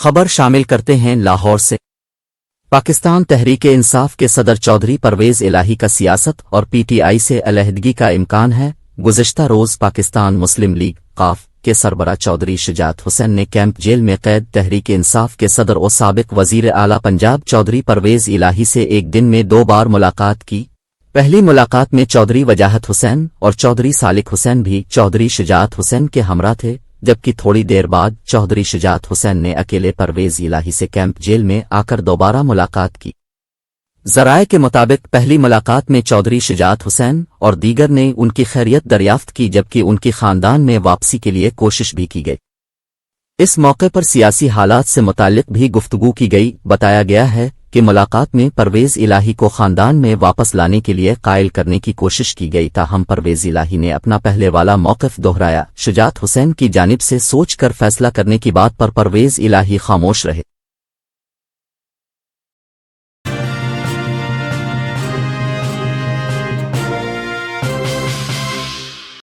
خبر شامل کرتے ہیں لاہور سے۔ پاکستان تحریک انصاف کے صدر چودھری پرویز الہی کا سیاست اور پی ٹی آئی سے علیحدگی کا امکان ہے۔ گزشتہ روز پاکستان مسلم لیگ قاف کے سربراہ چودھری شجاعت حسین نے کیمپ جیل میں قید تحریک انصاف کے صدر و سابق وزیر اعلیٰ پنجاب چودھری پرویز الہی سے ایک دن میں 2 بار ملاقات کی۔ پہلی ملاقات میں چودھری وجاہت حسین اور چودھری سالک حسین بھی چودھری شجاعت حسین کے ہمراہ تھے، جبکہ تھوڑی دیر بعد چودھری شجاعت حسین نے اکیلے پرویز الہی سے کیمپ جیل میں آ کر دوبارہ ملاقات کی۔ ذرائع کے مطابق پہلی ملاقات میں چودھری شجاعت حسین اور دیگر نے ان کی خیریت دریافت کی، جبکہ ان کی خاندان میں واپسی کے لیے کوشش بھی کی گئی۔ اس موقع پر سیاسی حالات سے متعلق بھی گفتگو کی گئی۔ بتایا گیا ہے کہ ملاقات میں پرویز الہی کو خاندان میں واپس لانے کے لیے قائل کرنے کی کوشش کی گئی، تاہم پرویز الہی نے اپنا پہلے والا موقف دہرایا۔ شجاعت حسین کی جانب سے سوچ کر فیصلہ کرنے کی بات پر پرویز الہی خاموش رہے۔